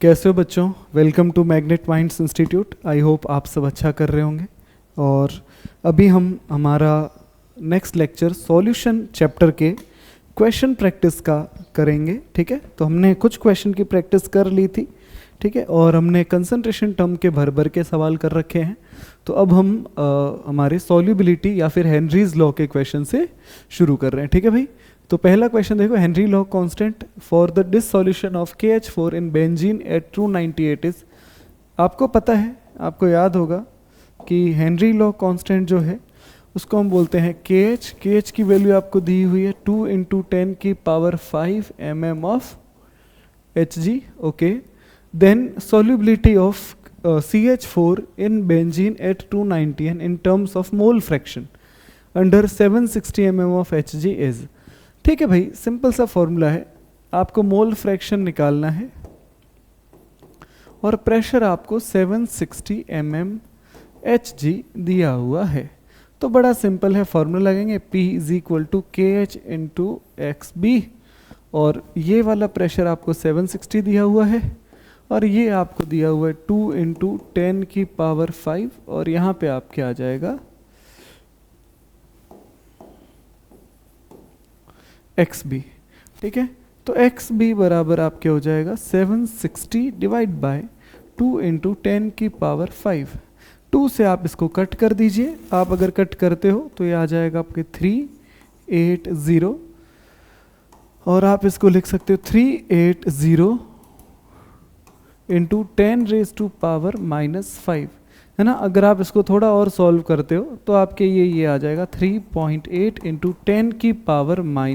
कैसे हो बच्चों? Welcome to Magnet Minds Institute. I hope आप सब अच्छा कर रहे होंगे। और अभी हम हमारा नेक्स्ट लेक्चर सॉल्यूशन चैप्टर के क्वेश्चन प्रैक्टिस का करेंगे। ठीक है, तो हमने कुछ क्वेश्चन की प्रैक्टिस कर ली थी। ठीक है, और हमने कंसंट्रेशन टर्म के भर भर के सवाल कर रखे हैं। तो अब हम हमारे सॉल्युबिलिटी या फिर हेनरीज लॉ के क्वेश्चन से शुरू कर रहे हैं। ठीक है भाई, तो पहला क्वेश्चन देखो, Henry law constant for the dissolution of KH4 in benzene at 298 is. आपको पता है, आपको याद होगा कि हेनरी लॉ कांस्टेंट जो है उसको हम बोलते हैं KH की वैल्यू आपको दी हुई है 2 × 10⁵ mm of Hg। Okay, then solubility of CH4 in benzene at 290 in terms of mole fraction under 760 mm of Hg is। ठीक है भाई, सिंपल सा फॉर्मूला है, आपको मोल फ्रैक्शन निकालना है और प्रेशर आपको 760 mm Hg दिया हुआ है। तो बड़ा सिंपल है, फॉर्मूला लगेंगे P = KH × XB, और ये वाला प्रेशर आपको 760 दिया हुआ है और ये आपको दिया हुआ है 2 × 10⁵, और यहाँ पे आपके आ जाएगा XB। ठीक है, तो XB बराबर आपके हो जाएगा 760 डिवाइड बाय 2 × 10⁵। 2 से आप इसको कट कर दीजिए। आप अगर कट करते हो तो ये आ जाएगा आपके 380, और आप इसको लिख सकते हो 380 × 10⁻⁻5, है ना। अगर आप इसको थोड़ा और सॉल्व करते हो तो आपके ये आ जाएगा 3.8 ×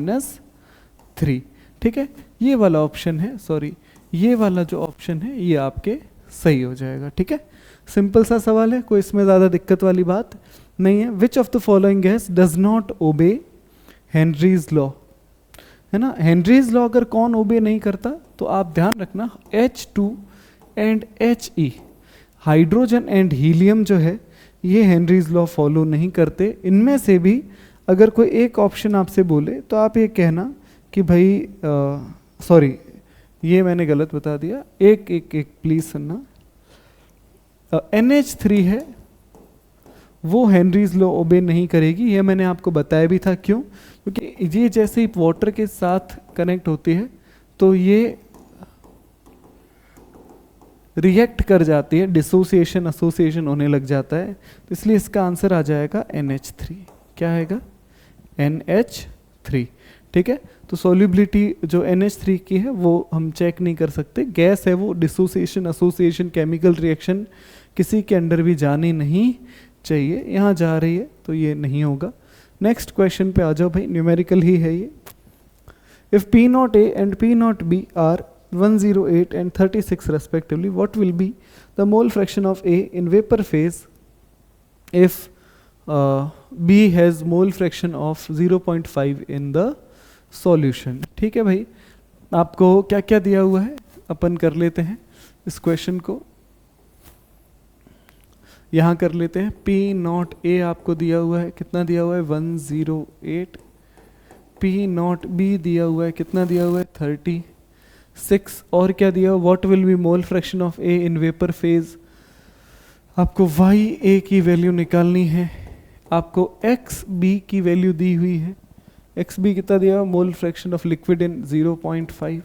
10⁻3। ठीक है, ये वाला ऑप्शन है, सॉरी ये वाला जो ऑप्शन है ये आपके सही हो जाएगा। ठीक है, सिंपल सा सवाल है, कोई इसमें ज़्यादा दिक्कत वाली बात नहीं है। Which of the following gas does not obey Henry's law, है ना। हेनरीज लॉ अगर कौन ओबे नहीं करता तो आप ध्यान रखना, H2 and He, hydrogen and helium जो है ये हेनरीज लॉ फॉलो नहीं करते। इनमें से भी अगर कोई एक ऑप्शन आपसे बोले तो आप ये कहना कि भाई सॉरी ये मैंने गलत बता दिया, एक प्लीज सुनना। NH3 है वो हेनरीज लॉ ओबे नहीं करेगी, ये मैंने आपको बताया भी था। क्यों? क्योंकि ये जैसे ही वाटर के साथ कनेक्ट होती है तो ये रिएक्ट कर जाती है, डिसोसिएशन एसोसिएशन होने लग जाता है, तो इसलिए इसका आंसर आ जाएगा NH3। क्या आएगा? NH3। ठीक है, तो सॉल्युबिलिटी जो NH3 की है वो हम चेक नहीं कर सकते, गैस है वो, डिसोसिएशन एसोसिएशन केमिकल रिएक्शन किसी के अंडर भी जानी नहीं चाहिए, यहाँ जा रही है तो ये नहीं होगा। नेक्स्ट क्वेश्चन पे आ जाओ भाई, न्यूमेरिकल ही है ये। If P0A and P0B are 108 and 36 respectively, what will be the mole fraction of A in vapor phase if B has mole fraction of 0.5 in the solution। ठीक है भाई, आपको क्या क्या दिया हुआ है अपन कर लेते हैं इस क्वेश्चन को, यहाँ कर लेते हैं। P0A आपको दिया हुआ है, कितना दिया हुआ है? 108। P0B दिया हुआ है, कितना दिया हुआ है? 36। और क्या दिया? What will be mole fraction of A in vapour phase. आपको YA की वैल्यू निकालनी है, आपको XB की वैल्यू दी हुई है। XB कितना दिया हुआ? मोल फ्रैक्शन ऑफ लिक्विड इन 0.5,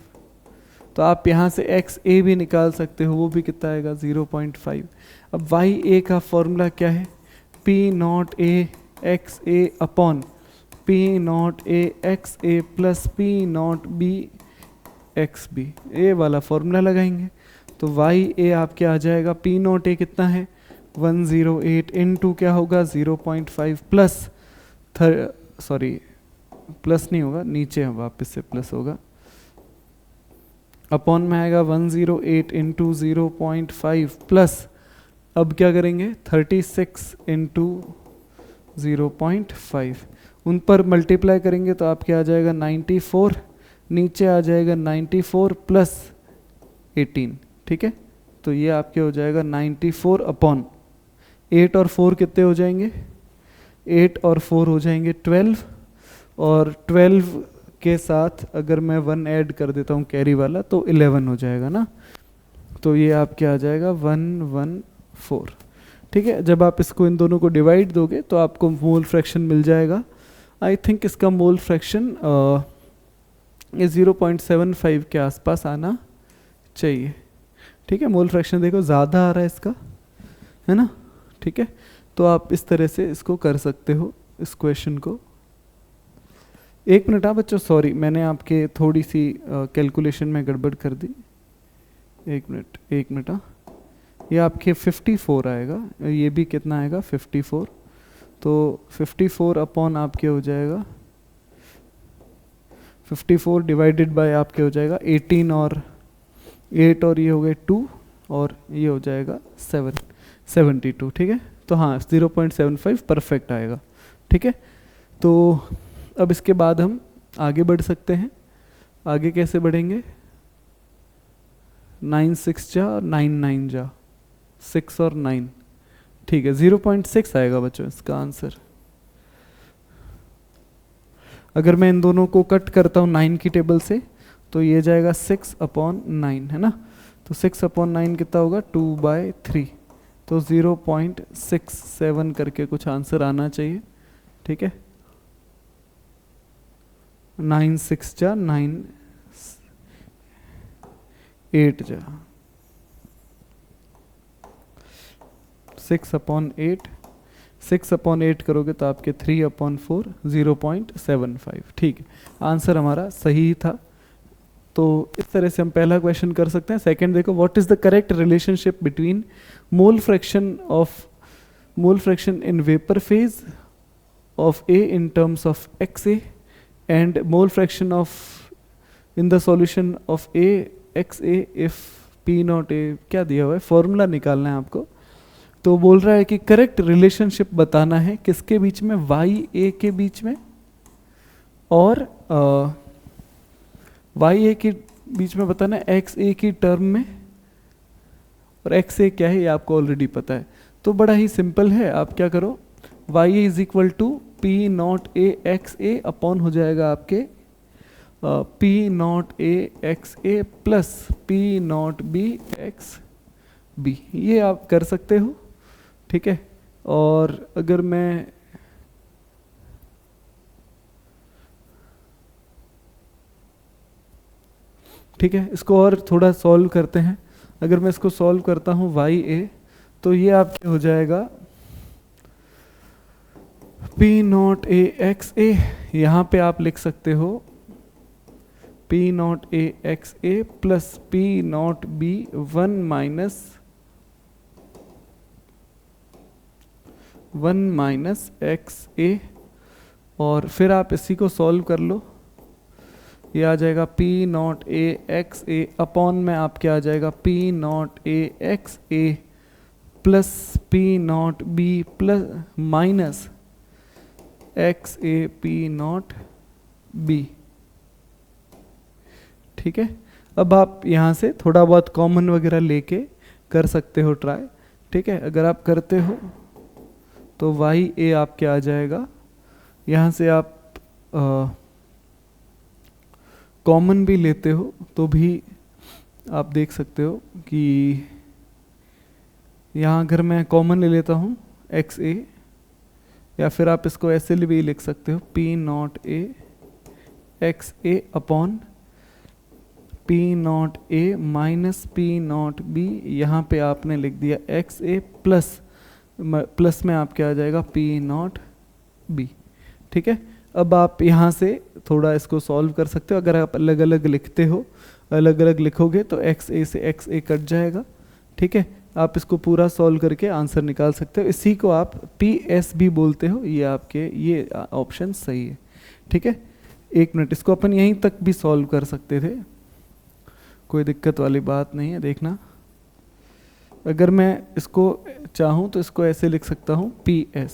तो आप यहाँ से XA भी निकाल सकते हो, वो भी कितना आएगा? 0.5। अब YA का फॉर्मूला क्या है? P0A XA upon P0A XA plus P0B XB, ये वाला फॉर्मूला लगाएंगे तो YA आपके आ जाएगा, P0A कितना है? 108 इनटू क्या होगा? 0.5 प्लस सॉरी प्लस नहीं होगा, नीचे वापस से प्लस होगा, अपॉन में आएगा 108 इंटू 0.5 प्लस, अब क्या करेंगे? 36 इंटू 0.5, उन पर मल्टीप्लाई करेंगे तो आपके आ जाएगा 94, नीचे आ जाएगा 94 प्लस 18। ठीक है, तो ये आपके हो जाएगा 94 अपॉन 8 और 4 कितने हो जाएंगे? 8 और 4 हो जाएंगे 12, और 12 के साथ अगर मैं 1 ऐड कर देता हूँ कैरी वाला तो 11 हो जाएगा ना। तो ये आपके आ जाएगा 114। ठीक है, जब आप इसको इन दोनों को डिवाइड दोगे तो आपको मोल फ्रैक्शन मिल जाएगा। आई थिंक इसका मोल फ्रैक्शन ये 0.75 के आसपास आना चाहिए। ठीक है, मोल फ्रैक्शन देखो ज़्यादा आ रहा है इसका, है ना। ठीक है, तो आप इस तरह से इसको कर सकते हो, इस क्वेश्चन को। एक मिनट हाँ बच्चों, सॉरी मैंने आपके थोड़ी सी कैलकुलेशन में गड़बड़ कर दी। एक मिनट हाँ, ये आपके 54 आएगा, ये भी कितना आएगा 54। तो 54 अपॉन आपके हो जाएगा 54 डिवाइडेड बाय आपके हो जाएगा 18 और 8 और ये हो गए 2 और ये हो जाएगा 72। ठीक है, तो हाँ 0.75 परफेक्ट आएगा। ठीक है, तो अब इसके बाद हम आगे बढ़ सकते हैं। आगे कैसे बढ़ेंगे? 9 6 जा और 9 9 जा, 6 और 9। ठीक है, 0.6 आएगा बच्चों इसका आंसर। अगर मैं इन दोनों को कट करता हूँ 9 की टेबल से तो ये जाएगा 6/9, है ना। तो 6/9 कितना होगा 2/3, तो 0.67 करके कुछ आंसर आना चाहिए। ठीक है, 9 6 जा 9 8 जा 6/8, 6/8 करोगे तो आपके 3/4 0.75। ठीक है, आंसर हमारा सही था। तो इस तरह से हम पहला क्वेश्चन कर सकते हैं। सेकंड देखो, what is the correct relationship between mole fraction in vapour phase of A in terms of XA and mole fraction of in the solution of AXA if P0 A। क्या दिया हुआ है, formula निकालना है आपको। तो बोल रहा है कि करेक्ट रिलेशनशिप बताना है किसके बीच में, YA के बीच में और YA के बीच में बताना है XA की टर्म में, और XA क्या है ये आपको ऑलरेडी पता है। तो बड़ा ही सिंपल है, आप क्या करो, YA is equal to P0 A XA upon हो जाएगा आपके P0 A XA plus P0 B XB। ये आप कर सकते हो। ठीक है, और अगर मैं ठीक है इसको और थोड़ा सॉल्व करते हैं। अगर मैं इसको सॉल्व करता हूँ YA, तो ये आपके हो जाएगा P0 A XA। यहाँ पे आप लिख सकते हो P0 A XA plus P0 B 1 minus XA, और फिर आप इसी को सॉल्व कर लो। ये आ जाएगा P0 A XA अपॉन में आपके आ जाएगा P0 A XA plus P0 B plus minus XA P0 B। ठीक है, अब आप यहाँ से थोड़ा बहुत कॉमन वगैरह लेके कर सकते हो ट्राई। ठीक है, अगर आप करते हो तो YA आपके आ जाएगा, यहाँ से आप कॉमन भी लेते हो तो भी आप देख सकते हो कि यहाँ अगर मैं कॉमन ले लेता हूँ XA, या फिर आप इसको ऐसे भी लिख सकते हो P0 A XA upon P0 A minus P0 B। यहाँ पे आपने लिख दिया XA प्लस में आपके आ जाएगा P0 B। ठीक है, अब आप यहाँ से थोड़ा इसको सॉल्व कर सकते हो। अगर आप अलग अलग लिखते हो, अलग अलग लिखोगे तो XA से XA कट जाएगा। ठीक है, आप इसको पूरा सॉल्व करके आंसर निकाल सकते हो। इसी को आप PS भी बोलते हो। ये आपके ये ऑप्शन सही है। ठीक है, एक मिनट, इसको अपन यहीं तक भी सॉल्व कर सकते थे, कोई दिक्कत वाली बात नहीं है। देखना, अगर मैं इसको चाहूँ तो इसको ऐसे लिख सकता हूँ PS,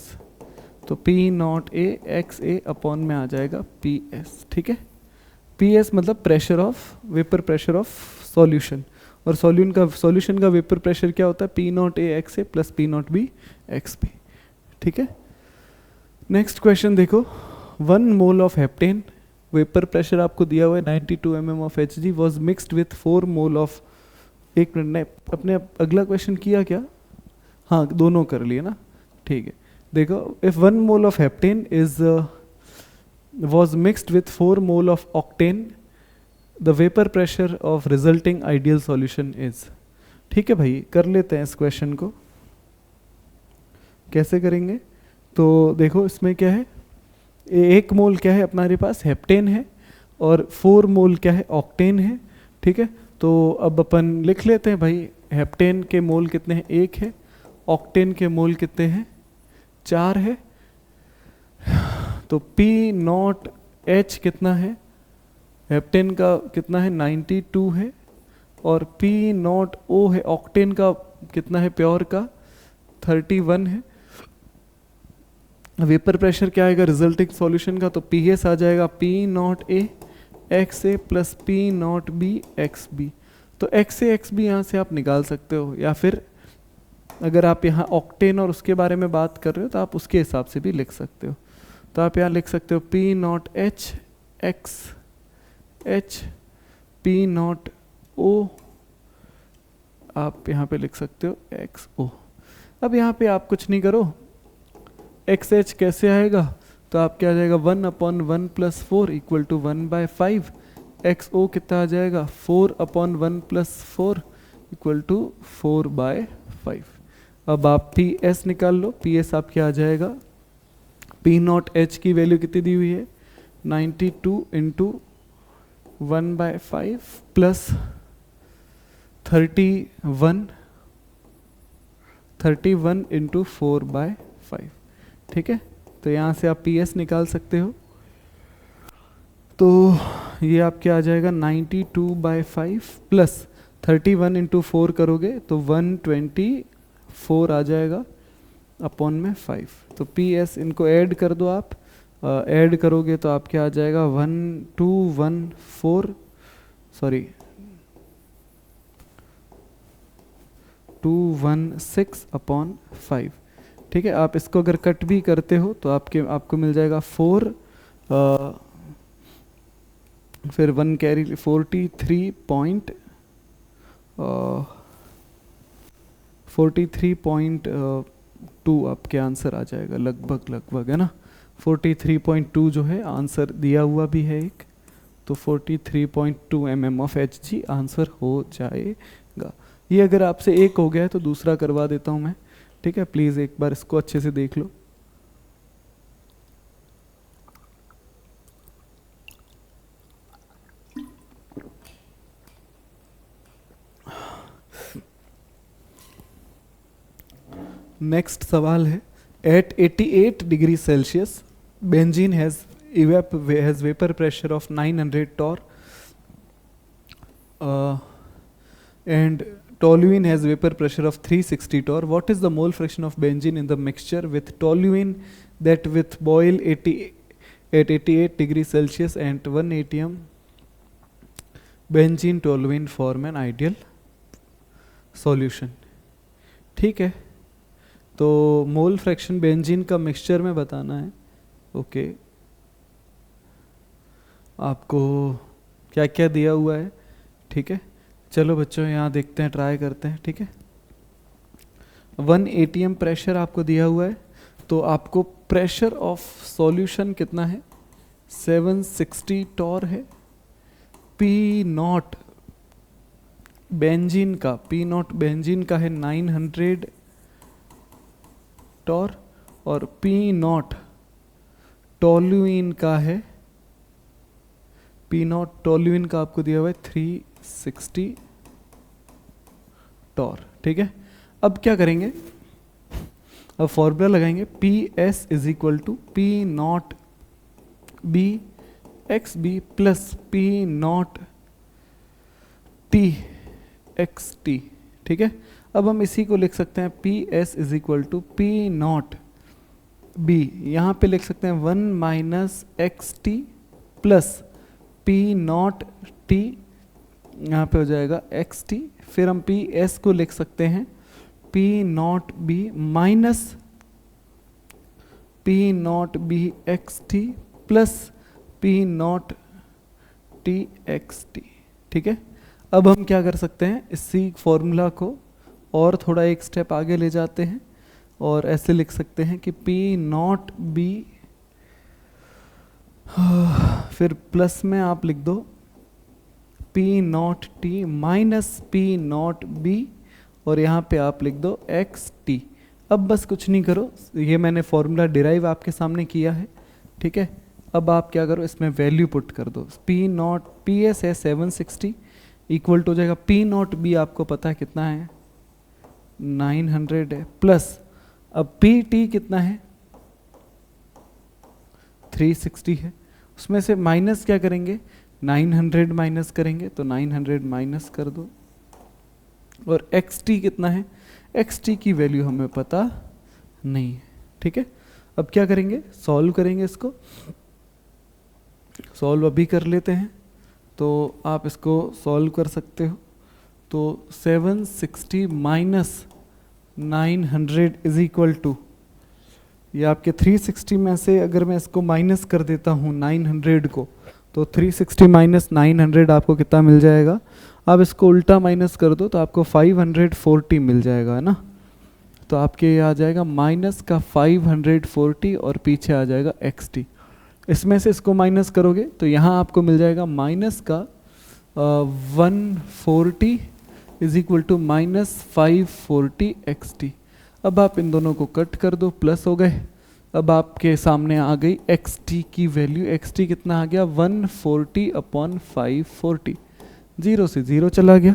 तो P0 A XA अपॉन में आ जाएगा PS। ठीक है, PS मतलब pressure of vapour pressure of solution, और सॉल्यूशन का वेपर प्रेशर क्या होता है P0 A XA plus P0 B XB। ठीक है, नेक्स्ट क्वेश्चन देखो, 1 mole of heptane, vapour pressure आपको दिया हुआ है 92 mm of Hg, was mixed with 4 mole of एक मिनट, ने अपने अगला क्वेश्चन किया क्या? हाँ दोनों कर लिए ना, ठीक है। देखो, if 1 mole of heptane is was mixed with 4 mole of octane, the vapor pressure of resulting ideal solution is। ठीक है भाई, कर लेते हैं इस क्वेश्चन को। कैसे करेंगे? तो देखो इसमें क्या है, 1 मोल क्या है हमारे पास, हेप्टेन है, और 4 मोल क्या है, ऑक्टेन है। ठीक है, तो अब अपन लिख लेते हैं भाई, हेप्टेन के मोल कितने हैं, 1 है, ऑक्टेन के मोल कितने हैं, 4 है। तो P नॉट H कितना है, हेप्टेन का कितना है, 92 है, और P नॉट O है, ऑक्टेन का कितना है, प्योर का 31 है। वेपर प्रेशर क्या आएगा रिजल्टिंग सॉल्यूशन का, तो PS आ जाएगा P not A XA plus P not B XB। तो XA XB यहाँ से आप निकाल सकते हो, या फिर अगर आप यहाँ ऑक्टेन और उसके बारे में बात कर रहे हो तो आप उसके हिसाब से भी लिख सकते हो। तो आप यहाँ लिख सकते हो P not H X H P not O, आप यहाँ पे लिख सकते हो XO। अब यहाँ पे आप कुछ नहीं करो, XH कैसे आएगा, तो आप क्या आ जाएगा 1/1 + 4 = 1/5। XO कितना आ जाएगा 4/1 + 4 = 4/5। अब आप PS निकाल लो, PS आप क्या आ जाएगा, P नॉट H की वैल्यू कितनी दी हुई है 92 × 1/5 प्लस 31 × 4/5। ठीक है, तो यहाँ से आप PS निकाल सकते हो। तो ये आप क्या आ जाएगा 92/5 प्लस 31 × 4 करोगे तो 124 आ जाएगा अपॉन में 5। तो PS इनको ऐड कर दो आप, ऐड करोगे तो आप क्या आ जाएगा 216/5। ठीक है, आप इसको अगर कट भी करते हो तो आपको मिल जाएगा 4 फिर 1 कैरी 43.2 आपके आंसर आ जाएगा, लगभग है ना। 43.2 जो है आंसर दिया हुआ भी है एक, तो 43.2 mm ऑफ Hg आंसर हो जाएगा। ये अगर आपसे एक हो गया है तो दूसरा करवा देता हूँ मैं। ठीक है, प्लीज़ एक बार इसको अच्छे से देख लो। नेक्स्ट सवाल है, at 88 degree Celsius benzene has vapour pressure of 900 torr and toluene has vapor pressure of 360 torr. What is the mole fraction of benzene in the mixture with toluene that with boil at 88 degree Celsius and 1 atm benzene toluene form an ideal solution? ठीक है, तो mole fraction benzene का mixture में बताना है। Okay, आपको क्या क्या दिया हुआ है। ठीक है, चलो बच्चों यहाँ देखते हैं, ट्राई करते हैं। ठीक है, 1 atm प्रेशर आपको दिया हुआ है, तो आपको प्रेशर ऑफ सॉल्यूशन कितना है 760 torr है। P नॉट बेंजीन का है 900 torr और P नॉट टोल्यूइन का है, P नॉट टोल्यूइन का आपको दिया हुआ है 360 torr। ठीक है, अब क्या करेंगे, अब फॉर्मूला लगाएंगे PS = P not B XB plus P not T XT। ठीक है, अब हम इसी को लिख सकते हैं PS = P नॉट B, यहाँ पे लिख सकते हैं 1 - XT plus P not T, यहाँ पे हो जाएगा XT। फिर हम PS को लिख सकते हैं P not B minus P not B XT plus P not T XT। ठीक है, अब हम क्या कर सकते हैं, इसी फॉर्मूला को और थोड़ा एक स्टेप आगे ले जाते हैं और ऐसे लिख सकते हैं कि P नॉट B, फिर प्लस में आप लिख दो P not T minus P not B, और यहाँ पे आप लिख दो XT। अब बस कुछ नहीं करो, ये मैंने फॉर्मूला डिराइव आपके सामने किया है, ठीक है। अब आप क्या करो, इसमें वैल्यू पुट कर दो। P नॉट PS है 760 इक्वल टू हो जाएगा P नॉट B, आपको पता है कितना है 900 है, प्लस अब PT कितना है 360 है, उसमें से माइनस क्या करेंगे 900 माइनस करेंगे, तो 900 माइनस कर दो। और XT कितना है, XT की वैल्यू हमें पता नहीं है, ठीक है। अब क्या करेंगे, सॉल्व करेंगे, इसको सॉल्व अभी कर लेते हैं। तो आप इसको सॉल्व कर सकते हो। तो 760 माइनस 900 इज इक्वल टू, ये आपके 360 में से अगर मैं इसको माइनस कर देता हूँ 900 को, तो 360 माइनस 900 आपको कितना मिल जाएगा। आप इसको उल्टा माइनस कर दो तो आपको 540 मिल जाएगा, है ना। तो आपके ये आ जाएगा माइनस का 540 और पीछे आ जाएगा XT। इसमें से इसको माइनस करोगे तो यहाँ आपको मिल जाएगा माइनस का 140 is equal to minus 540 XT। अब आप इन दोनों को कट कर दो, प्लस हो गए। अब आपके सामने आ गई XT की वैल्यू। XT कितना आ गया 140 अपॉन 540, 0 से 0 चला गया,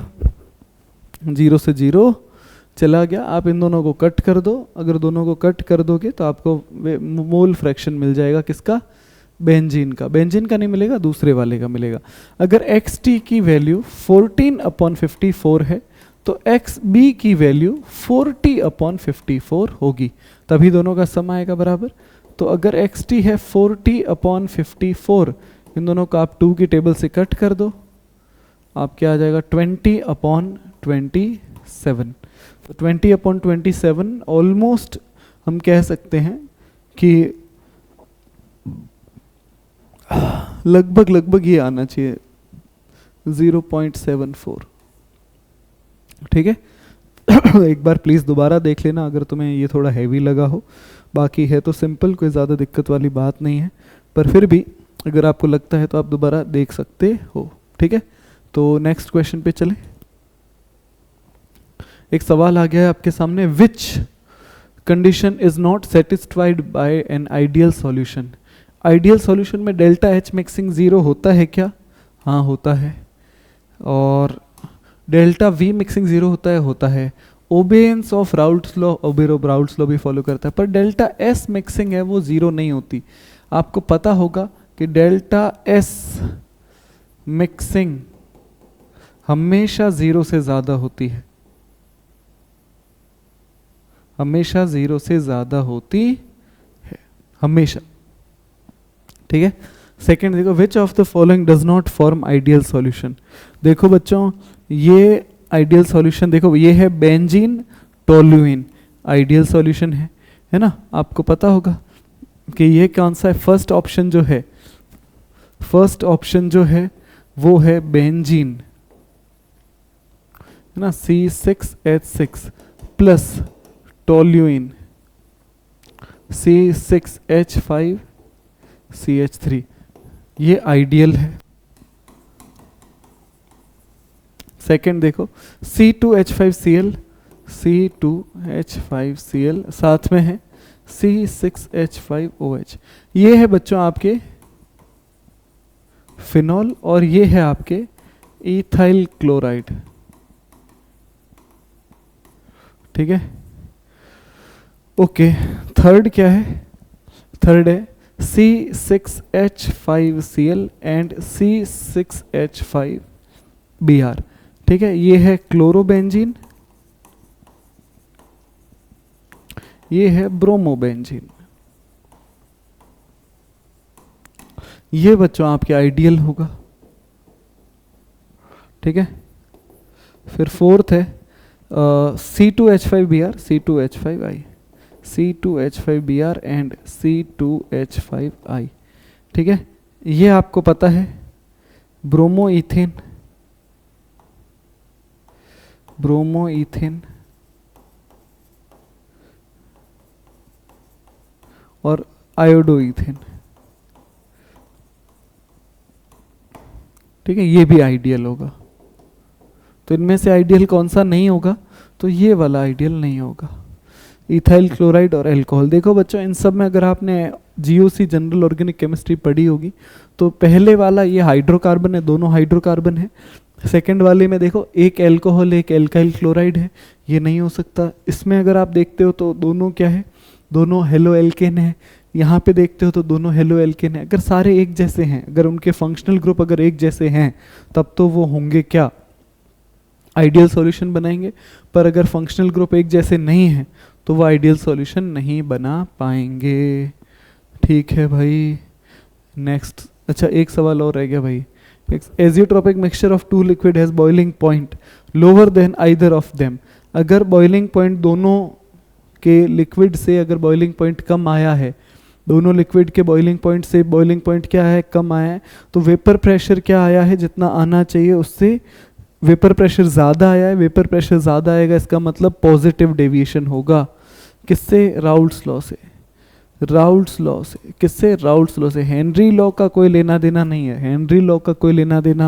0 से 0 चला गया। आप इन दोनों को कट कर दो, अगर दोनों को कट कर दोगे तो आपको मोल फ्रैक्शन मिल जाएगा, किसका, बेंजीन का। बेंजीन का नहीं मिलेगा, दूसरे वाले का मिलेगा। अगर XT की वैल्यू 14 अपॉन 54 है तो XB की वैल्यू 40 अपॉन 54 होगी, तभी दोनों का सम आएगा बराबर। तो अगर XT है 40 अपॉन 54, इन दोनों को आप 2 की टेबल से कट कर दो, आप क्या आ जाएगा 20 अपॉन 27। तो 20 अपॉन 27 ऑलमोस्ट हम कह सकते हैं कि लगभग ये आना चाहिए 0.74, ठीक है। एक बार प्लीज़ दोबारा देख लेना अगर तुम्हें ये थोड़ा हैवी लगा हो, बाकी है तो सिंपल, कोई ज़्यादा दिक्कत वाली बात नहीं है, पर फिर भी अगर आपको लगता है तो आप दोबारा देख सकते हो, ठीक है। तो नेक्स्ट क्वेश्चन पे चले। एक सवाल आ गया है आपके सामने, which condition is not satisfied by an ideal solution. Ideal solution में डेल्टा H मिक्सिंग 0 होता है क्या, हाँ होता है। और डेल्टा V मिक्सिंग 0 होता है। Obeyance of Raoult's law, Raoult's law भी फॉलो करता है, पर डेल्टा S मिक्सिंग है वो 0 नहीं होती। आपको पता होगा कि डेल्टा S मिक्सिंग हमेशा 0 से ज़्यादा होती है, हमेशा 0 से ज़्यादा होती है, हमेशा, ठीक है। सेकेंड देखो, which of the following does not form ideal solution. देखो बच्चों, ये आइडियल सॉल्यूशन, देखो ये है बेंजीन टोल्यूइन, आइडियल सॉल्यूशन है ना। आपको पता होगा कि ये कौन सा है, फर्स्ट ऑप्शन जो है, फर्स्ट ऑप्शन जो है वो है बेंजीन, है ना, C6H6 प्लस टोल्यूइन C6H5CH3, ये आइडियल है। सेकंड देखो, C2H5Cl, C2H5Cl साथ में है C6H5OH, ये है बच्चों आपके फिनॉल और ये है आपके इथाइल क्लोराइड, ठीक है। ओके, थर्ड क्या है, थर्ड है C6H5Cl एंड C6H5Br, ठीक है। ये है क्लोरोबेंजीन, ये है ब्रोमोबेंजीन। ये बच्चों आपके आइडियल होगा, ठीक है। फिर फोर्थ है C2H5Br, C2H5I, C2H5Br and C2H5I, ठीक है। ये आपको पता है ब्रोमो इथेन, ब्रोमो इथेन और आयोडो इथेन। ठीक है, ये भी आइडियल होगा। तो इनमें से आइडियल कौन सा नहीं होगा? तो ये वाला आइडियल नहीं होगा, इथाइल क्लोराइड और अल्कोहल। देखो बच्चों, इन सब में अगर आपने जीओसी जनरल ऑर्गेनिक केमिस्ट्री पढ़ी होगी तो पहले वाला ये हाइड्रोकार्बन है, दोनों हाइड्रोकार्बन है। सेकंड वाले में देखो एक अल्कोहल एक एल्काइल क्लोराइड है, ये नहीं हो सकता। इसमें अगर आप देखते हो तो दोनों क्या है? दोनों हेलो एल्केन है। यहाँ पे देखते हो तो दोनों हेलो एल्केन है। अगर सारे एक जैसे हैं, अगर उनके फंक्शनल ग्रुप अगर एक जैसे हैं, तब तो वो होंगे क्या? आइडियल सॉल्यूशन बनाएंगे। पर अगर फंक्शनल ग्रुप एक जैसे नहीं है तो वो आइडियल सॉल्यूशन नहीं बना पाएंगे। ठीक है भाई, नेक्स्ट। अच्छा, एक सवाल और रह गया भाई। Azeotropic mixture of two liquid has boiling point lower than either of them. अगर बॉइलिंग पॉइंट दोनों के लिक्विड से अगर बॉइलिंग पॉइंट कम आया है, दोनों लिक्विड के बॉइलिंग पॉइंट से बॉइलिंग पॉइंट क्या है? कम आया है, तो वेपर प्रेशर क्या आया है? जितना आना चाहिए उससे वेपर प्रेशर ज़्यादा आया है। वेपर प्रेशर ज़्यादा आएगा, इसका मतलब पॉजिटिव डेविएशन होगा। किससे? राउल्ट्स लॉ से। राउल्ट्स लॉ से। किससे? राउल्ट्स लॉ से। हेनरी लॉ का कोई लेना देना नहीं है। हेनरी लॉ का कोई लेना देना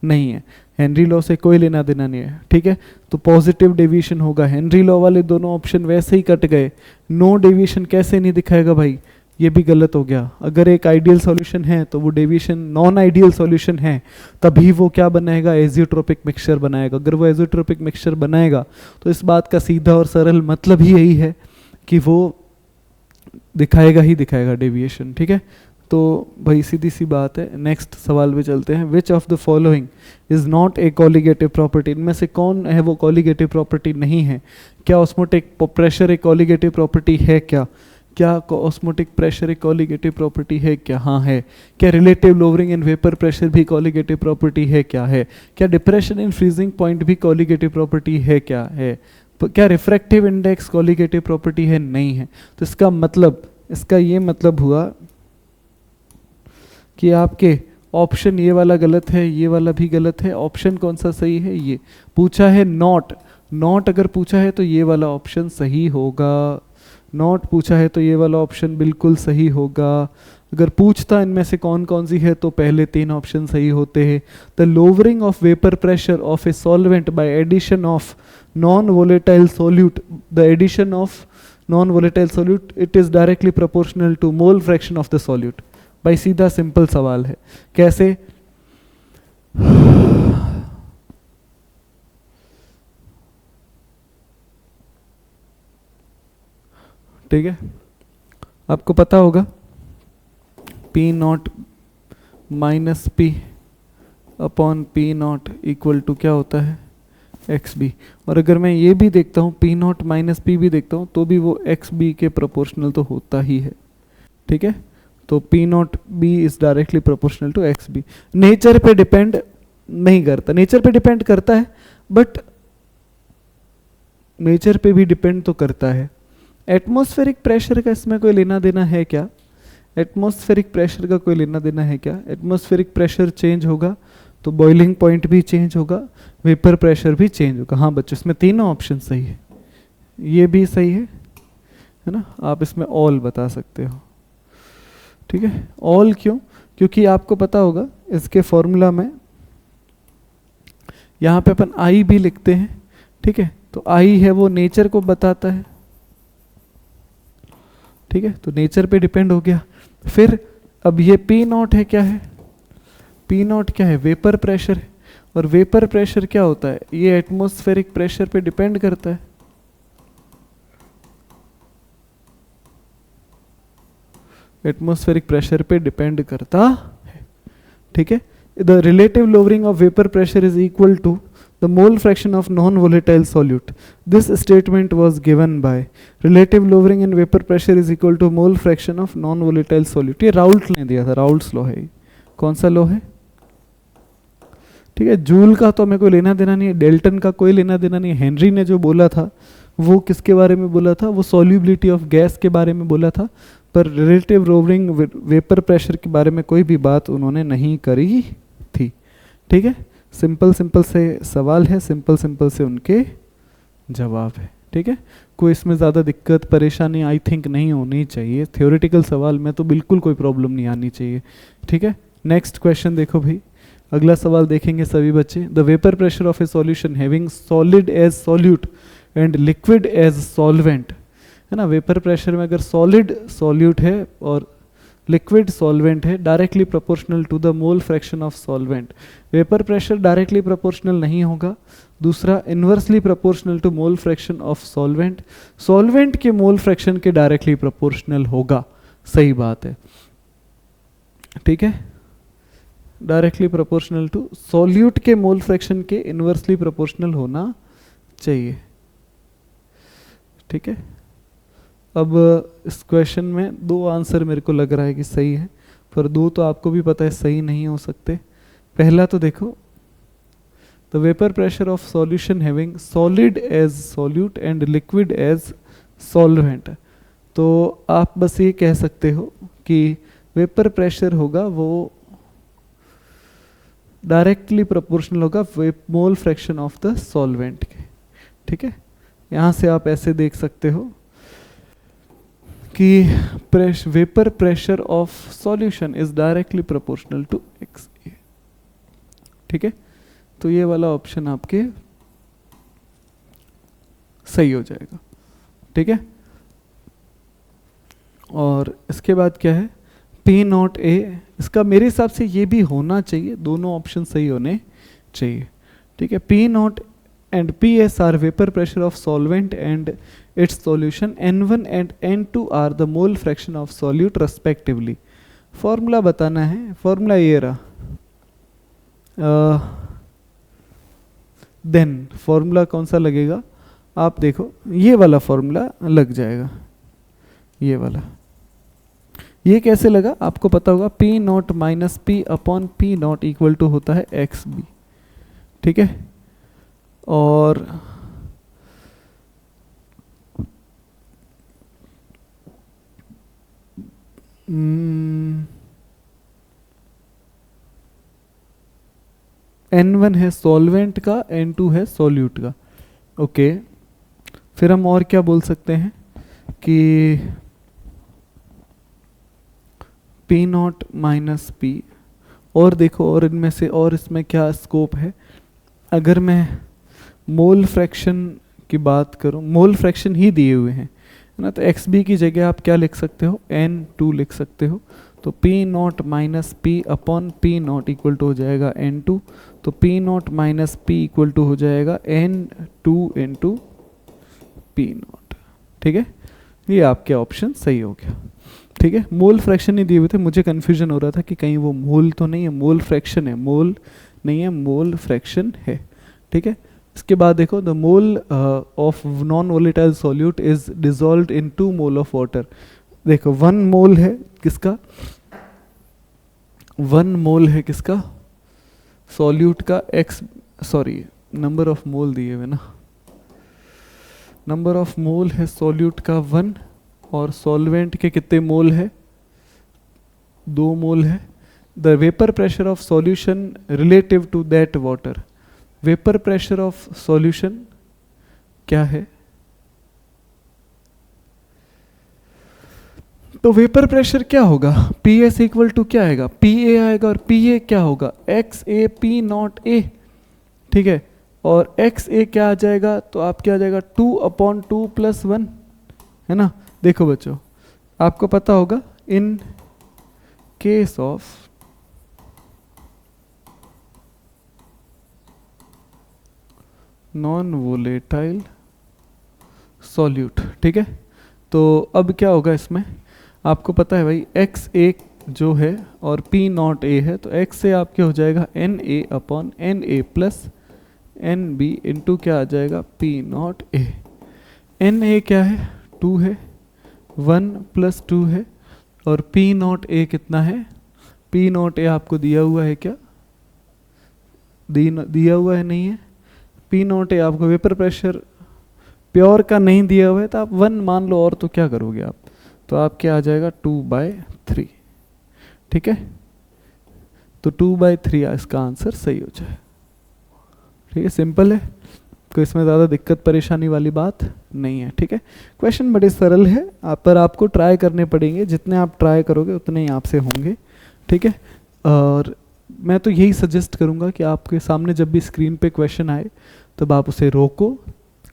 नहीं है। हेनरी लॉ से कोई लेना देना नहीं है। ठीक है, तो पॉजिटिव डेविएशन होगा। हेनरी लॉ वाले दोनों ऑप्शन वैसे ही कट गए। नो डेविएशन कैसे नहीं दिखाएगा भाई? ये भी गलत हो गया। अगर एक आइडियल सॉल्यूशन है तो वो डेविएशन नॉन आइडियल सॉल्यूशन है, तभी वो क्या बनाएगा? एजियोट्रोपिक मिक्सचर बनाएगा। अगर वो एजियोट्रोपिक मिक्सचर बनाएगा तो इस बात का सीधा और सरल मतलब ही यही है कि वो दिखाएगा ही दिखाएगा डेविएशन। ठीक है, तो भाई सीधी सी बात है। नेक्स्ट सवाल पे चलते हैं। Which of the following is not a colligative property? इनमें से कौन है वो कॉलिगेटिव प्रॉपर्टी नहीं है? क्या ऑस्मोटिक प्रेशर एक कॉलिगेटिव प्रॉपर्टी है? क्या ऑस्मोटिक प्रेशर एक कॉलिगेटिव प्रॉपर्टी है? क्या? हाँ है। क्या relative lowering in vapour pressure भी कॉलिगेटिव प्रॉपर्टी है? क्या है। क्या डिप्रेशन इन फ्रीजिंग पॉइंट भी कॉलिगेटिव प्रॉपर्टी है? क्या है। क्या रिफ्रैक्टिव इंडेक्स कॉलिगेटिव प्रॉपर्टी है? नहीं है। तो इसका मतलब, इसका ये मतलब हुआ कि आपके ऑप्शन ये वाला गलत है, ये वाला भी गलत है। ऑप्शन कौन सा सही है? ये पूछा है नॉट। नॉट अगर पूछा है तो ये वाला ऑप्शन सही होगा। नॉट पूछा है तो ये वाला ऑप्शन बिल्कुल सही होगा। अगर पूछता इनमें से कौन कौन सी है तो पहले तीन ऑप्शन सही होते हैं। The lowering of vapour pressure of a solvent by addition of non volatile solute, the addition of non volatile solute, it is directly proportional to mole fraction of the solute. भाई सीधा simple सवाल है। कैसे? ठीक है, आपको पता होगा P not minus P upon P not equal to क्या होता है? XB। और अगर मैं ये भी देखता हूँ P नॉट माइनस P भी देखता हूँ तो भी वो XB के प्रोपोर्शनल तो होता ही है। ठीक है, तो P not B is directly proportional to XB। Nature पे डिपेंड नहीं करता, नेचर पे डिपेंड करता है, बट नेचर पे भी डिपेंड तो करता है। एटमॉस्फेरिक प्रेशर का इसमें कोई लेना देना है क्या? एटमॉस्फेरिक प्रेशर का कोई लेना देना है क्या? एटमॉस्फेरिक प्रेशर चेंज होगा तो बॉइलिंग पॉइंट भी चेंज होगा, वेपर प्रेशर भी चेंज होगा। हाँ बच्चों, इसमें तीनों ऑप्शन सही है। ये भी सही है ना? आप इसमें ऑल बता सकते हो। ठीक है, ऑल क्यों? क्योंकि आपको पता होगा इसके फॉर्मूला में यहाँ पे अपन आई भी लिखते हैं। ठीक है, तो आई है वो नेचर को बताता है। ठीक है, तो नेचर पे डिपेंड हो गया। फिर अब ये P नॉट है, क्या है? P नॉट क्या है? वेपर प्रेशर है। और वेपर प्रेशर क्या होता है? ये एटमॉस्फेरिक प्रेशर पे डिपेंड करता है। एटमॉस्फेरिक प्रेशर पे डिपेंड करता है। ठीक है, the relative lowering of vapour pressure is equal to the mole fraction of non-volatile solute. This statement was given by relative lowering in vapor pressure is equal to mole fraction of non-volatile solute. ये Raoult ने दिया था, Raoult's law है। कौन सा law है? ठीक है, जूल का तो हमें कोई लेना देना नहीं है, डेल्टन का कोई लेना देना नहीं है। हेनरी ने जो बोला था वो किसके बारे में बोला था? वो सॉल्युबिलिटी ऑफ गैस के बारे में बोला था, पर रिलेटिव लोअरिंग वेपर प्रेशर के बारे में कोई भी बात उन्होंने नहीं करी थी। ठीक है, सिंपल सिंपल से सवाल है, सिंपल सिंपल से उनके जवाब है। ठीक है, कोई इसमें ज़्यादा दिक्कत परेशानी आई थिंक नहीं होनी चाहिए। थ्योरेटिकल सवाल में तो बिल्कुल कोई प्रॉब्लम नहीं आनी चाहिए। ठीक है, नेक्स्ट क्वेश्चन देखो भाई, अगला सवाल देखेंगे सभी बच्चे। The vapour pressure of a solution having solid as solute and liquid as solvent, है ना। वेपर प्रेशर में अगर सॉलिड सॉल्यूट है और लिक्विड सॉल्वेंट है, directly proportional to the mole fraction of solvent. Vapour pressure directly proportional नहीं होगा। दूसरा, inversely proportional to mole fraction of solvent, solvent के मोल फ्रैक्शन के डायरेक्टली प्रोपोर्शनल होगा। सही बात है, ठीक है, डायरेक्टली प्रोपोर्शनल टू सॉल्यूट के मोल फ्रैक्शन के इन्वर्सली प्रोपोर्शनल होना चाहिए। ठीक है, अब इस क्वेश्चन में दो आंसर मेरे को लग रहा है कि सही है, पर दो तो आपको भी पता है सही नहीं हो सकते। पहला तो देखो, the vapour pressure of solution having solid as solute and liquid as solvent, तो आप बस ये कह सकते हो कि वेपर प्रेशर होगा वो डायरेक्टली प्रोपोर्शनल होगा मोल फ्रैक्शन ऑफ द सॉल्वेंट के। ठीक है, यहाँ से आप ऐसे देख सकते हो कि vapour pressure of solution is directly proportional to x A. ठीक है, तो ये वाला ऑप्शन आपके सही हो जाएगा। ठीक है, और इसके बाद क्या है, पी नॉट ए, इसका मेरे हिसाब से ये भी होना चाहिए, दोनों ऑप्शन सही होने चाहिए। ठीक है, P not and PS are vapor pressure of solvent and its solution, N1 and N2 are the mole fraction of solute respectively। Formula बताना है, फॉर्मूला ये रहा, देन फॉर्मूला कौन सा लगेगा, आप देखो ये वाला फॉर्मूला लग जाएगा, ये वाला। ये कैसे लगा आपको पता होगा, P not minus P upon P not equal to होता है XB। ठीक है, और N1 है सॉल्वेंट का, N2 है सॉल्यूट का। ओके, फिर हम और क्या बोल सकते हैं कि P नॉट माइनस P, और देखो और इनमें से और इसमें क्या स्कोप है, अगर मैं मोल फ्रैक्शन की बात करूं, मोल फ्रैक्शन ही दिए हुए हैं ना, तो XB की जगह आप क्या लिख सकते हो, N2 लिख सकते हो। तो P not minus P upon P not equal to हो जाएगा N2, तो P not minus P equal to हो जाएगा N2 इंटू P नॉट। ठीक है, ये आपके ऑप्शन सही हो गया। ठीक है, मोल फ्रैक्शन नहीं दिए हुए थे, मुझे कन्फ्यूजन हो रहा था कि कहीं वो मोल तो नहीं है, मोल फ्रैक्शन है, मोल नहीं है, मोल फ्रैक्शन है। ठीक है, इसके बाद देखो, the mole of non volatile solute is dissolved in 2 mole of water. देखो 1 मोल है किसका, 1 मोल है किसका, सॉल्यूट का, नंबर ऑफ मोल दिए हुए ना, नंबर ऑफ मोल है सॉल्यूट का 1, और सॉल्वेंट के कितने मोल है, 2 मोल है। The vapour pressure of solution relative to that water, vapour pressure of solution क्या है, तो वेपर प्रेशर क्या होगा, PS इक्वल टू क्या आएगा, PA आएगा, और PA क्या होगा, XA P नॉट A। ठीक है, और XA क्या आ जाएगा, तो आप क्या आ जाएगा 2 अपॉन 2 प्लस 1, है ना। देखो बच्चों, आपको पता होगा, in case of non volatile solute, ठीक है, तो अब क्या होगा इसमें, आपको पता है भाई XA जो है और P नॉट A है, तो XA आपके हो जाएगा NA upon NA plus NB into क्या आ जाएगा P नॉट A। NA क्या है, 2 है, 1 प्लस 2 है, और P नॉट A कितना है, P नॉट A आपको दिया हुआ है क्या, दिया हुआ है, नहीं है। P नॉट A आपको वेपर प्रेशर प्योर का नहीं दिया हुआ है, तो आप 1 मान लो, और तो क्या करोगे आप, तो आप क्या आ जाएगा 2/3। ठीक है, तो 2/3 इसका आंसर सही हो जाए। ठीक है, सिंपल है, कोई इसमें ज़्यादा दिक्कत परेशानी वाली बात नहीं है। ठीक है, क्वेश्चन बड़े सरल है, पर आपको ट्राई करने पड़ेंगे, जितने आप ट्राई करोगे उतने ही आपसे होंगे। ठीक है, और मैं तो यही सजेस्ट करूँगा कि आपके सामने जब भी स्क्रीन पे क्वेश्चन आए तब आप उसे रोको,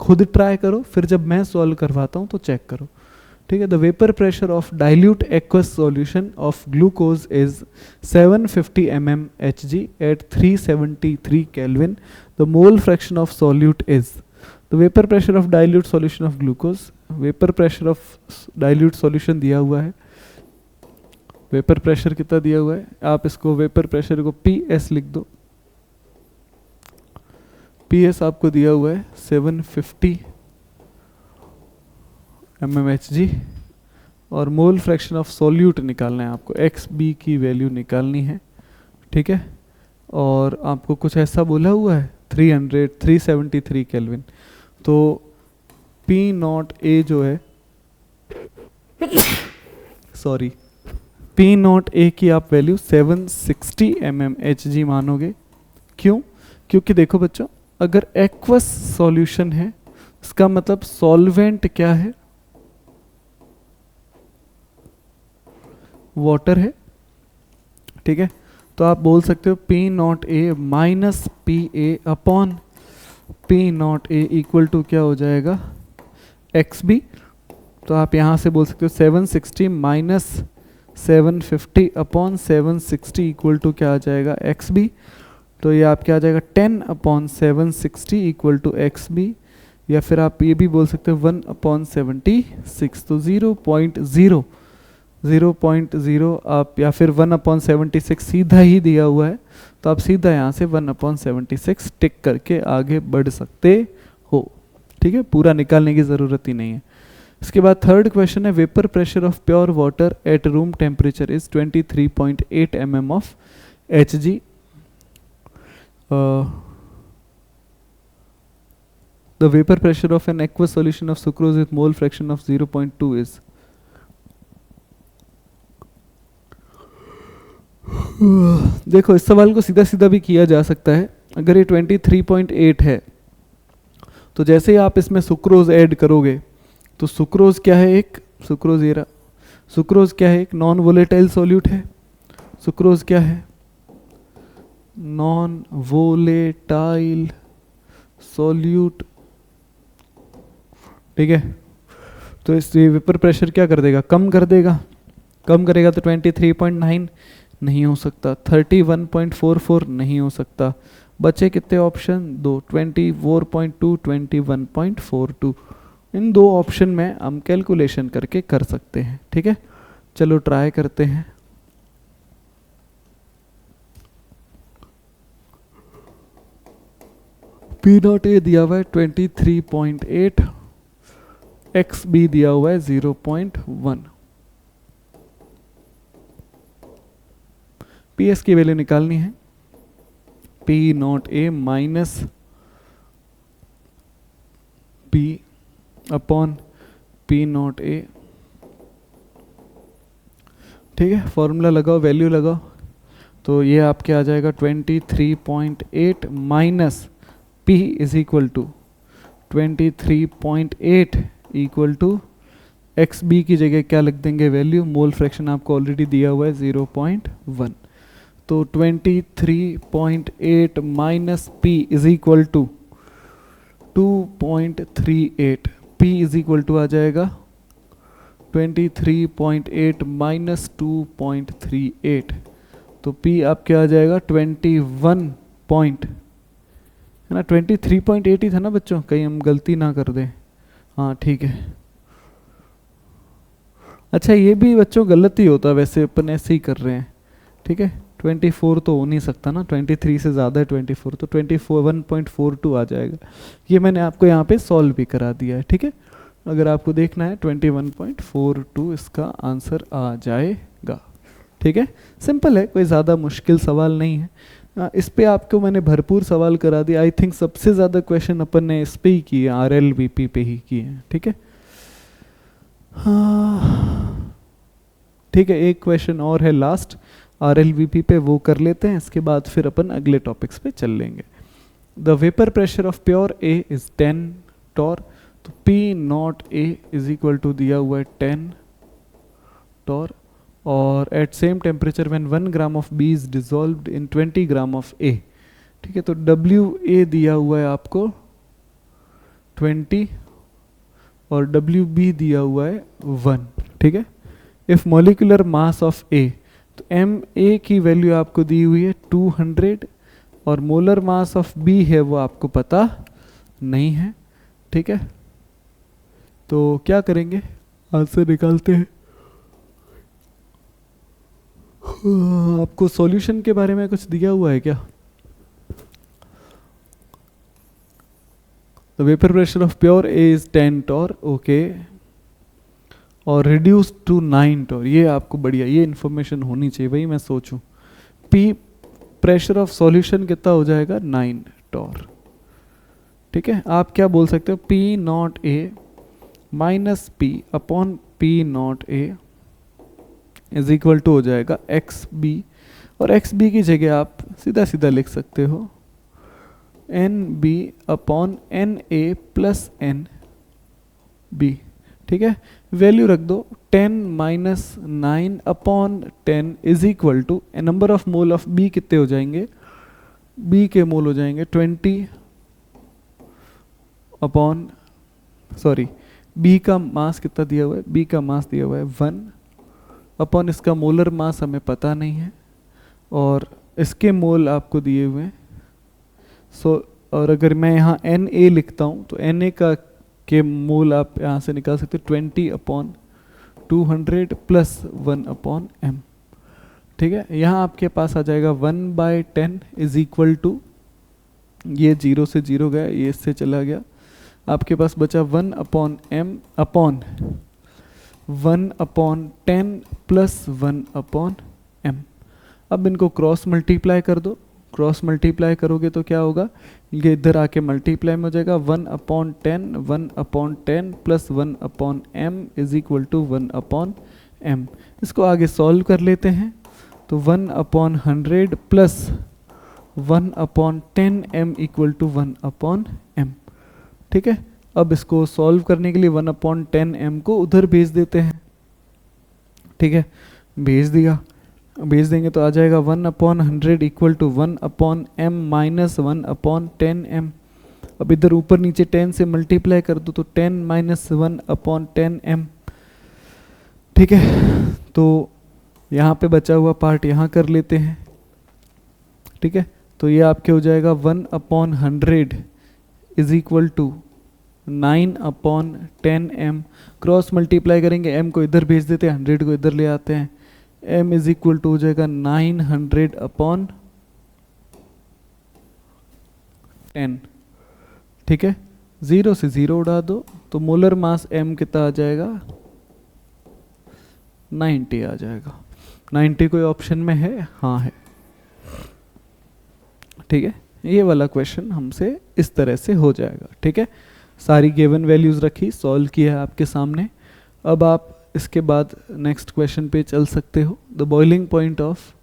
खुद ट्राई करो, फिर जब मैं सॉल्व करवाता हूँ तो चेक करो। ठीक है, the vapour pressure of dilute aqueous solution of glucose is 750 mmHg at 373 Kelvin. The mole fraction of solute is, the vapor pressure of dilute solution of glucose, vapor pressure of dilute solution दिया हुआ है, vapour pressure कितना दिया हुआ है, आप इसको vapour pressure को PS लिख दो, PS आपको दिया हुआ है 750 mmHg, और मोल फ्रैक्शन ऑफ सोल्यूट निकालना है आपको, XB की वैल्यू निकालनी है। ठीक है, और आपको कुछ ऐसा बोला हुआ है 373 केल्विन, तो P0A जो है सॉरी P0A की आप वैल्यू 760 mmHg मानोगे। क्यों? क्योंकि देखो बच्चों, अगर एक्वस सॉल्यूशन है इसका मतलब सॉल्वेंट क्या है, वाटर है। ठीक है, तो आप बोल सकते हो P0A minus PA upon P0A equal to क्या हो जाएगा, XB। तो आप यहाँ से बोल सकते हो 760 माइनस 750 अपॉन 760 इक्वल टू क्या आ जाएगा, XB। तो ये आप क्या आ जाएगा 10 अपॉन 760 इक्वल टू XB, या फिर आप ये भी बोल सकते हो 1 अपॉन 76, तो 0.0 आप, या फिर 1 अपॉन 76 सीधा ही दिया हुआ है, तो आप सीधा यहाँ से 1 अपॉन 76 टिक करके आगे बढ़ सकते हो। ठीक है, पूरा निकालने की ज़रूरत ही नहीं है। इसके बाद थर्ड क्वेश्चन है, vapour pressure of pure water at room temperature is 23.8 mm of Hg। The vapor pressure of an aqueous solution of sucrose with mole fraction of 0.2 is, देखो इस सवाल को सीधा सीधा भी किया जा सकता है। अगर ये 23.8 है तो जैसे ही आप इसमें सुक्रोज ऐड करोगे तो सुक्रोज क्या है, एक सुक्रोज ये रहा, सुक्रोज क्या है, एक नॉन वोलेटाइल सॉल्यूट है। सुक्रोज क्या है, नॉन वोलेटाइल सॉल्यूट। ठीक है, तो इस वेपर प्रेशर क्या कर देगा, कम कर देगा, कम करेगा तो 23.9 नहीं हो सकता, 31.44 नहीं हो सकता, बचे कितने ऑप्शन, दो, 24.2, 21.42। इन दो ऑप्शन में हम कैलकुलेशन करके कर सकते हैं। ठीक है, चलो ट्राई करते हैं। P0A दिया हुआ है 23.8, XB दिया हुआ है 0.1। PS की वैल्यू निकालनी है, P0A minus P upon P0A। ठीक है, फॉर्मूला लगाओ, वैल्यू लगाओ, तो ये आपके आ जाएगा 23.8 minus P is equal to 23.8 equal to XB की जगह क्या लिख देंगे वैल्यू, मोल फ्रैक्शन आपको ऑलरेडी दिया हुआ है 0.1, तो 23.8 minus P is equal to 2.38, P is equal to आ जाएगा 23.8 माइनस 2.38, तो P आपके आ जाएगा 21 पॉइंट, है ना, 23.8 ही था ना बच्चों, कहीं हम गलती ना कर दें। हाँ ठीक है, अच्छा ये भी बच्चों गलत ही होता, वैसे अपन ऐसे ही कर रहे हैं। ठीक है, 24 तो हो नहीं सकता ना, 23 से ज़्यादा है 24, तो 21.42 आ जाएगा। ये मैंने आपको यहाँ पे सॉल्व भी करा दिया है। ठीक है, अगर आपको देखना है 21.42 इसका आंसर आ जाएगा। ठीक है, सिंपल है, कोई ज़्यादा मुश्किल सवाल नहीं है। इस पे आपको मैंने भरपूर सवाल करा दिया। आई थिंक सबसे ज़्यादा क्वेश्चन अपन ने इस पे ही किए, RLVP पे ही किए हैं। ठीक है, हाँ ठीक है, एक क्वेश्चन और है लास्ट RLVP पे, वो कर लेते हैं, इसके बाद फिर अपन अगले टॉपिक्स पे चल लेंगे। The vapour pressure of pure A is 10 torr, तो P not A is equal to दिया हुआ है 10 टॉर, और at same temperature when 1 gram of B is dissolved in 20 gram of A. ठीक है, तो WA दिया हुआ है आपको 20 और WB दिया हुआ है 1। ठीक है, if molecular mass of A, तो MA की वैल्यू आपको दी हुई है 200 और मोलर मास ऑफ B है वो आपको पता नहीं है। ठीक है, तो क्या करेंगे, आंसर निकालते हैं। आपको सॉल्यूशन के बारे में कुछ दिया हुआ है क्या? The vapour pressure of pure A is 10 torr, okay, और रिड्यूस टू 9 टॉर, ये आपको बढ़िया, ये इन्फॉर्मेशन होनी चाहिए, वही मैं सोचूं। पी प्रेशर ऑफ सॉल्यूशन कितना हो जाएगा, 9 टॉर। ठीक है, आप क्या बोल सकते हो, P not A minus P upon P not A is equal to हो जाएगा XB, और XB की जगह आप सीधा सीधा लिख सकते हो NB upon NA plus NB। ठीक है, वैल्यू रख दो 10 minus 9 upon 10 is equal to number of mole of B कितने हो जाएंगे, B के मोल हो जाएंगे 20 अपॉन, सॉरी B का मास कितना दिया हुआ है, B का मास दिया हुआ है 1 अपॉन इसका मोलर मास हमें पता नहीं है, और इसके मोल आपको दिए हुए हैं। और अगर मैं यहाँ Na लिखता हूँ तो Na का के मोल आप यहाँ से निकाल सकते हो 20 अपॉन 200 प्लस 1 अपॉन m। ठीक है, यहाँ आपके पास आ जाएगा 1/10 इज इक्वल टू, ये 0 से 0 गया, ये इससे चला गया, आपके पास बचा 1 upon m upon 1 upon 10 plus 1 upon m। अब इनको क्रॉस मल्टीप्लाई कर दो, क्रॉस मल्टीप्लाई करोगे तो क्या होगा, ये इधर आके मल्टीप्लाई में हो जाएगा 1 upon 10 plus 1 upon m is equal to 1 upon m। इसको आगे सॉल्व कर लेते हैं, तो 1 upon 100 plus 1 upon 10m equal to 1 upon m। ठीक है, अब इसको सॉल्व करने के लिए 1 अपॉन 10m को उधर भेज देते हैं। ठीक है, भेज दिया, भेज देंगे तो आ जाएगा 1 upon 100 equal to 1 upon m minus 1 upon 10m। अब इधर ऊपर नीचे 10 से मल्टीप्लाई कर दो तो 10 माइनस 1 अपॉन 10m। ठीक है, तो यहाँ पे बचा हुआ पार्ट यहाँ कर लेते हैं। ठीक है, तो ये आपके हो जाएगा 1 upon 100 is equal to 9 upon 10m, cross multiply करेंगे, m को इधर भेज देते हैं, 100 को इधर ले आते हैं, m इज इक्वल टू हो जाएगा 900 अपॉन 10। ठीक है, 0 से 0 उड़ा दो तो मोलर मास m कितना आ जाएगा, 90 आ जाएगा। 90 कोई ऑप्शन में है, हाँ है। ठीक है, ये वाला क्वेश्चन हमसे इस तरह से हो जाएगा। ठीक है, सारी गिवन वैल्यूज रखी, सॉल्व किया है आपके सामने। अब आप इसके बाद नेक्स्ट क्वेश्चन पे चल सकते हो। द बॉइलिंग पॉइंट ऑफ,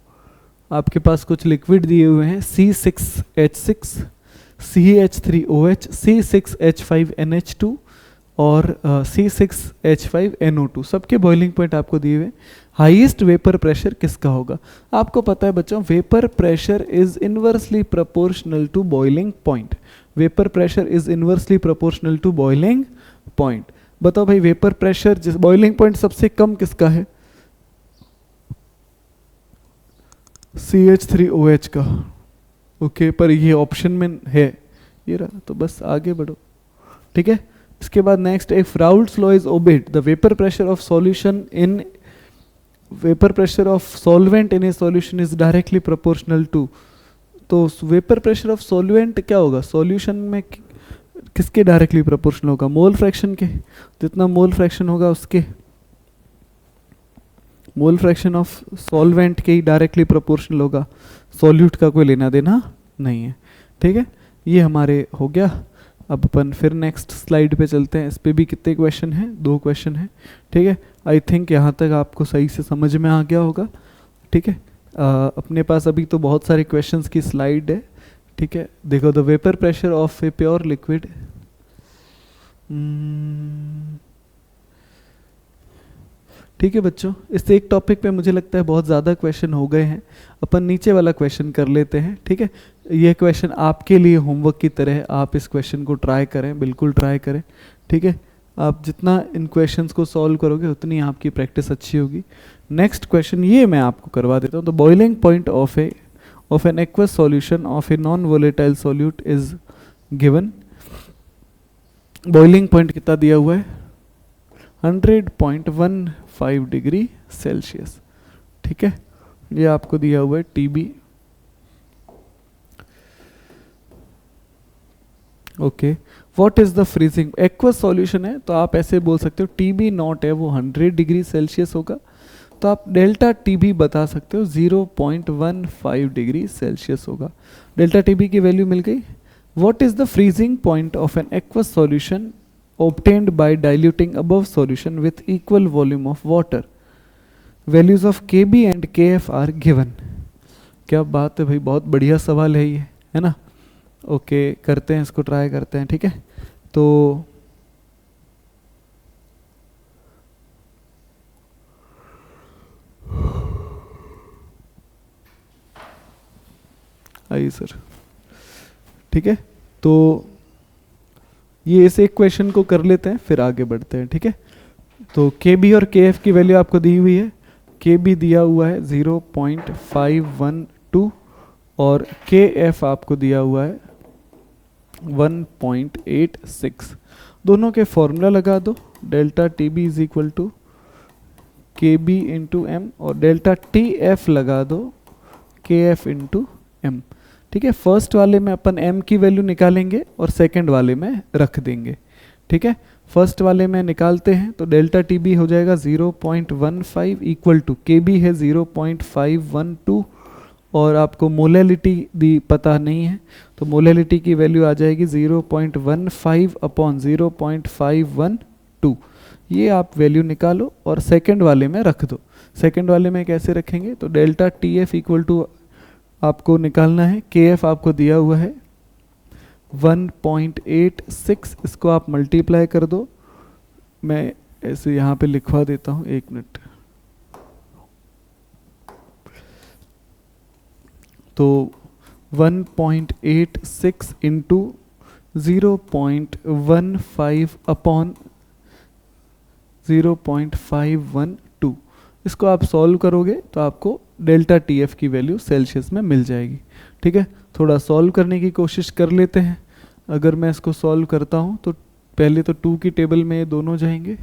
आपके पास कुछ लिक्विड दिए हुए हैं C6H6, CH3OH, C6H5NH2 और C6H5NO2, सबके बॉइलिंग पॉइंट आपको दिए हुए। हाईएस्ट वेपर प्रेशर किसका होगा? आपको पता है बच्चों, vapour pressure is inversely proportional to boiling point. Vapour pressure is inversely proportional to boiling point. बताओ भाई, वेपर प्रेशर जिस बॉइलिंग पॉइंट सबसे कम किसका है? CH3OH का। ओके, पर ये ऑप्शन में है, ये रहा, तो बस आगे बढ़ो। ठीक है, इसके बाद next, if Raoult's law is obeyed the vapour pressure of solution in vapour pressure of solvent in a solution is directly proportional to. तो वेपर प्रेशर ऑफ सॉल्वेंट क्या होगा? सॉल्यूशन में किसके डायरेक्टली प्रोपोर्शनल होगा? मोल फ्रैक्शन के। जितना mole fraction होगा उसके, मोल फ्रैक्शन ऑफ सॉल्वेंट के ही डायरेक्टली प्रोपोर्शनल होगा, सॉल्यूट का कोई लेना देना नहीं है। ठीक है, ये हमारे हो गया। अब अपन फिर नेक्स्ट स्लाइड पे चलते हैं। इस पे भी कितने क्वेश्चन हैं? 2 क्वेश्चन हैं। ठीक है, आई थिंक यहाँ तक आपको सही से समझ में आ गया होगा। ठीक है, अपने पास अभी तो बहुत सारे क्वेश्चंस की स्लाइड है। ठीक है, देखो the vapour pressure of a pure liquid, ठीक है बच्चों, इस एक टॉपिक पे मुझे लगता है बहुत ज़्यादा क्वेश्चन हो गए हैं, अपन नीचे वाला क्वेश्चन कर लेते हैं। ठीक है, ये क्वेश्चन आपके लिए होमवर्क की तरह है, आप इस क्वेश्चन को ट्राई करें, बिल्कुल ट्राई करें। ठीक है, आप जितना इन क्वेश्चंस को सॉल्व करोगे उतनी आपकी प्रैक्टिस अच्छी होगी। नेक्स्ट क्वेश्चन ये मैं आपको करवा देता हूँ। The boiling point of an aqueous solution of a non volatile solute is given. Boiling point कितना दिया हुआ है? 100.15 डिग्री सेल्सियस। ठीक है, ये आपको दिया हुआ है TB। Okay, what is the freezing? Aqueous solution है तो आप ऐसे बोल सकते हो TB नॉट है वो 100 डिग्री सेल्सियस होगा, तो आप डेल्टा TB बता सकते हो 0.15 डिग्री सेल्सियस होगा। डेल्टा TB की वैल्यू मिल गई। What is the freezing point of an aqueous solution obtained by diluting above solution with equal volume of water? Values of Kb and Kf are given। क्या बात है भाई, बहुत बढ़िया सवाल है ये, है ना। ओके, करते हैं इसको, ट्राई करते हैं। ठीक है, तो आइए सर। ठीक है, तो ये इस एक क्वेश्चन को कर लेते हैं फिर आगे बढ़ते हैं। ठीक है, तो Kb और Kf की वैल्यू आपको दी हुई है। Kb दिया हुआ है 0.512 और Kf आपको दिया हुआ है 1.86। दोनों के फॉर्मूला लगा दो। Delta TB is equal to KB into m और डेल्टा TF लगा दो KF इंटू एम। ठीक है, फर्स्ट वाले में अपन m की वैल्यू निकालेंगे और सेकंड वाले में रख देंगे। ठीक है, फर्स्ट वाले में निकालते हैं तो डेल्टा TB हो जाएगा 0.15 इक्वल टू KB है 0.512 और आपको मोलैलिटी दी पता नहीं है तो मोलैलिटी की वैल्यू आ जाएगी 0.15 अपॉन 0.512। ये आप वैल्यू निकालो और सेकंड वाले में रख दो। सेकंड वाले में कैसे रखेंगे तो डेल्टा TF इक्वल टू आपको निकालना है, KF आपको दिया हुआ है 1.86, इसको आप मल्टीप्लाई कर दो। मैं ऐसे यहाँ पे लिखवा देता हूँ, एक मिनट। तो 1.86 इंटू 0.15 अपॉन 0.512, इसको आप सॉल्व करोगे तो आपको डेल्टा TF की वैल्यू सेल्सियस में मिल जाएगी। ठीक है, थोड़ा सॉल्व करने की कोशिश कर लेते हैं। अगर मैं इसको सॉल्व करता हूं तो पहले तो 2 की टेबल में ये दोनों जाएंगे।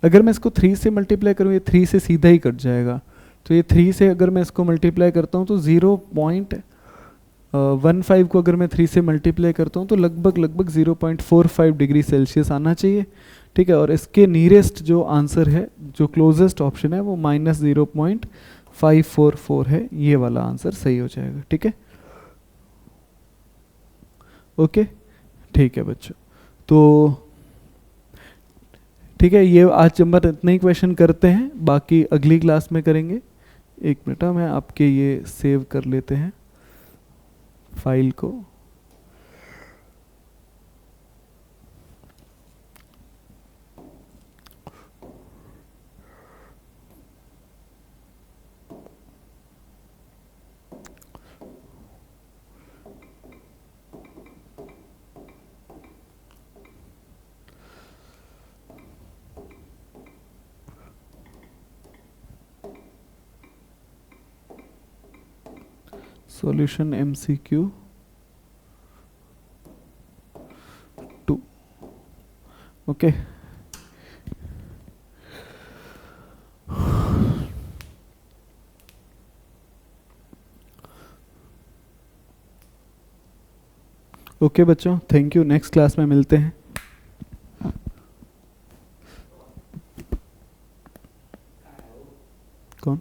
अगर मैं इसको 3 से मल्टीप्लाई करूं, ये 3 से सीधा ही कट जाएगा, तो ये 3 से अगर मैं इसको मल्टीप्लाई करता हूं तो 0.15 को अगर मैं 3 से मल्टीप्लाई करता हूं तो लगभग 0.45 डिग्री सेल्सियस आना चाहिए। ठीक है, और इसके नियरेस्ट जो आंसर है, जो क्लोजेस्ट ऑप्शन है वो -0.544 है, ये वाला आंसर सही हो जाएगा। ठीक है, ओके, ठीक है बच्चों। तो ठीक है, ये आज नंबर इतने ही क्वेश्चन करते हैं, बाकी अगली क्लास में करेंगे। एक मिनट में आपके ये सेव कर लेते हैं फाइल को। Solution MCQ 2। ओके, ओके बच्चों, थैंक यू। नेक्स्ट क्लास में मिलते हैं। कौन?